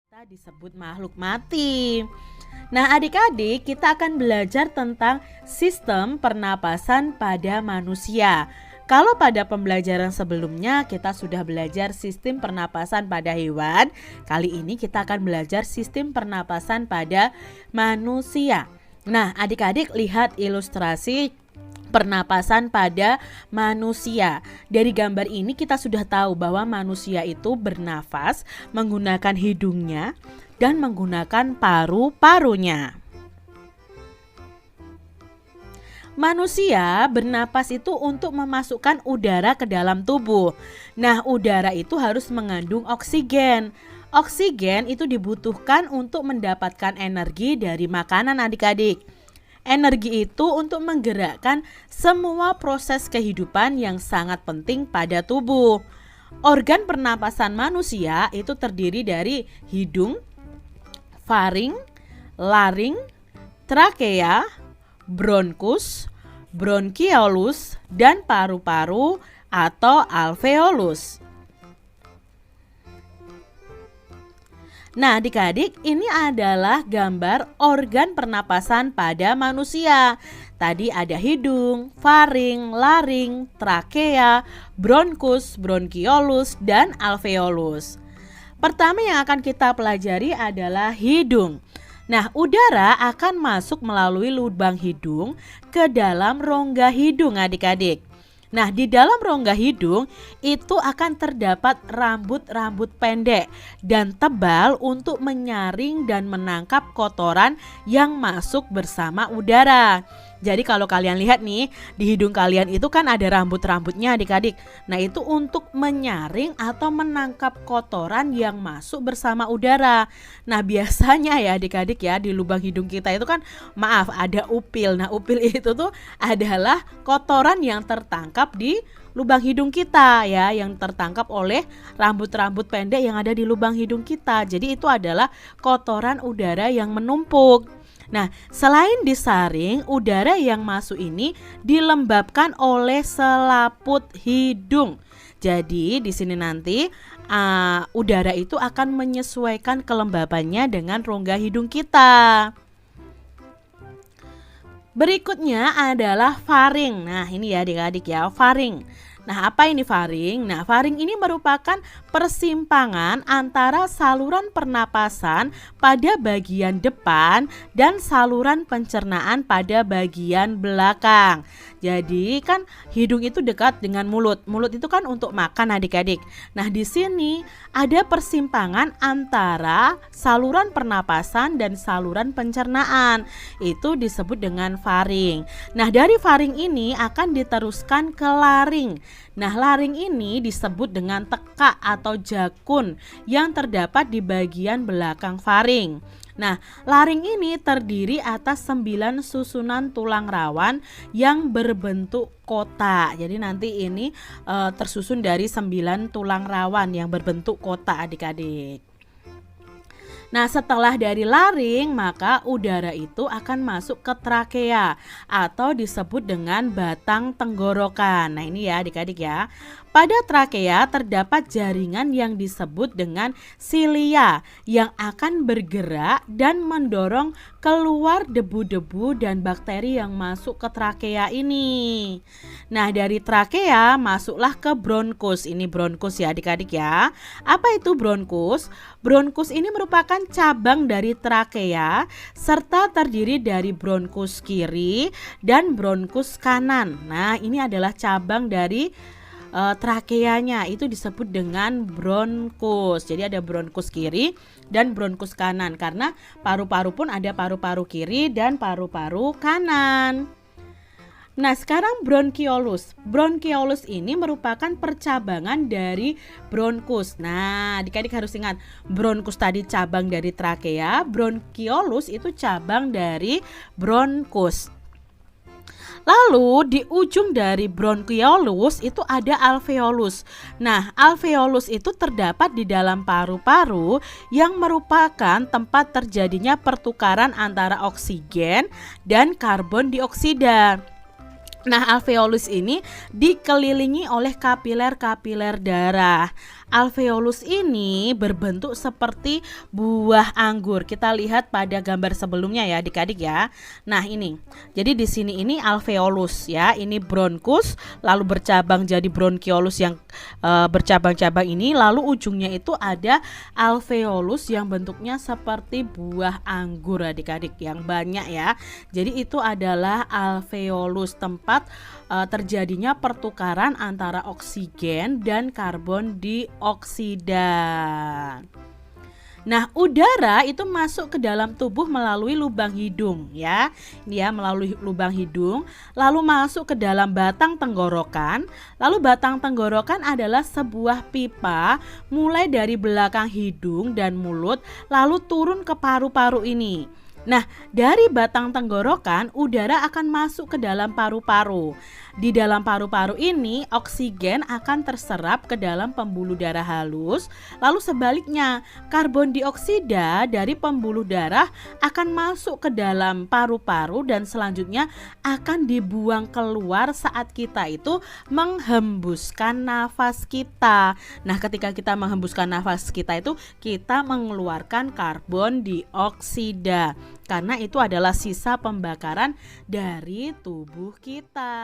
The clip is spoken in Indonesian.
Kita disebut makhluk mati. Nah, adik-adik, kita akan belajar tentang sistem pernapasan pada manusia. Kalau pada pembelajaran sebelumnya kita sudah belajar sistem pernapasan pada hewan, kali ini kita akan belajar sistem pernapasan pada manusia. Nah, adik-adik lihat ilustrasi pernapasan pada manusia. Dari gambar ini kita sudah tahu bahwa manusia itu bernafas menggunakan hidungnya dan menggunakan paru-parunya. Manusia bernapas itu untuk memasukkan udara ke dalam tubuh. Nah, udara itu harus mengandung oksigen. Oksigen itu dibutuhkan untuk mendapatkan energi dari makanan, adik-adik. Energi itu untuk menggerakkan semua proses kehidupan yang sangat penting pada tubuh. Organ pernapasan manusia itu terdiri dari hidung, faring, laring, trakea, bronkus, bronkiolus, dan paru-paru atau alveolus. Nah, adik-adik, ini adalah gambar organ pernapasan pada manusia. Tadi ada hidung, faring, laring, trakea, bronkus, bronkiolus, dan alveolus. Pertama yang akan kita pelajari adalah hidung. Nah, udara akan masuk melalui lubang hidung ke dalam rongga hidung, adik-adik. Nah, di dalam rongga hidung itu akan terdapat rambut-rambut pendek dan tebal untuk menyaring dan menangkap kotoran yang masuk bersama udara. Jadi kalau kalian lihat nih, di hidung kalian itu kan ada rambut-rambutnya, adik-adik. Nah, itu untuk menyaring atau menangkap kotoran yang masuk bersama udara. Nah, biasanya ya adik-adik ya, di lubang hidung kita itu kan ada upil. Nah, upil itu tuh adalah kotoran yang tertangkap di lubang hidung kita ya, yang tertangkap oleh rambut-rambut pendek yang ada di lubang hidung kita. Jadi itu adalah kotoran udara yang menumpuk. Nah, selain disaring, udara yang masuk ini dilembabkan oleh selaput hidung. Jadi di sini nanti udara itu akan menyesuaikan kelembabannya dengan rongga hidung kita. Berikutnya adalah faring. Nah, ini ya adik-adik ya, faring. Nah, apa ini faring? Nah, faring ini merupakan persimpangan antara saluran pernapasan pada bagian depan dan saluran pencernaan pada bagian belakang. Jadi kan hidung itu dekat dengan mulut. Mulut itu kan untuk makan, adik-adik. Nah, di sini ada persimpangan antara saluran pernapasan dan saluran pencernaan. Itu disebut dengan faring. Nah, dari faring ini akan diteruskan ke laring. Nah, laring ini disebut dengan tekak atau jakun yang terdapat di bagian belakang faring. Nah, laring ini terdiri atas 9 susunan tulang rawan yang berbentuk kotak. Jadi nanti ini tersusun dari 9 tulang rawan yang berbentuk kotak, adik-adik. Nah, setelah dari laring, maka udara itu akan masuk ke trakea atau disebut dengan batang tenggorokan. Nah, ini ya adik-adik ya. Pada trakea terdapat jaringan yang disebut dengan silia yang akan bergerak dan mendorong keluar debu-debu dan bakteri yang masuk ke trakea ini. Nah, dari trakea masuklah ke bronkus. Ini bronkus ya adik-adik ya. Apa itu bronkus? Bronkus ini merupakan cabang dari trakea serta terdiri dari bronkus kiri dan bronkus kanan. Nah, ini adalah cabang dari trakeanya, itu disebut dengan bronkus. Jadi ada bronkus kiri dan bronkus kanan karena paru-paru pun ada paru-paru kiri dan paru-paru kanan. Nah, sekarang bronkiolus. Bronkiolus ini merupakan percabangan dari bronkus. Nah, adik-adik harus ingat, bronkus tadi cabang dari trakea, bronkiolus itu cabang dari bronkus. Lalu di ujung dari bronkiolus itu ada alveolus. Nah, alveolus itu terdapat di dalam paru-paru yang merupakan tempat terjadinya pertukaran antara oksigen dan karbon dioksida. Nah, alveolus ini dikelilingi oleh kapiler-kapiler darah. Alveolus ini berbentuk seperti buah anggur. Kita lihat pada gambar sebelumnya ya, adik-adik ya. Nah, ini. Jadi di sini ini alveolus ya. Ini bronkus, lalu bercabang jadi bronchiolus yang bercabang-cabang ini, lalu ujungnya itu ada alveolus yang bentuknya seperti buah anggur, adik-adik, yang banyak ya. Jadi itu adalah alveolus, tempat terjadinya pertukaran antara oksigen dan karbon dioksida. Nah, udara itu masuk ke dalam tubuh melalui lubang hidung ya. Ini ya, melalui lubang hidung, lalu masuk ke dalam batang tenggorokan. Lalu batang tenggorokan adalah sebuah pipa mulai dari belakang hidung dan mulut lalu turun ke paru-paru ini. Nah, dari batang tenggorokan udara akan masuk ke dalam paru-paru. Di dalam paru-paru ini oksigen akan terserap ke dalam pembuluh darah halus. Lalu sebaliknya, karbon dioksida dari pembuluh darah akan masuk ke dalam paru-paru dan selanjutnya akan dibuang keluar saat kita itu menghembuskan nafas kita. Nah, ketika kita menghembuskan nafas kita itu kita mengeluarkan karbon dioksida. Karena itu adalah sisa pembakaran dari tubuh kita.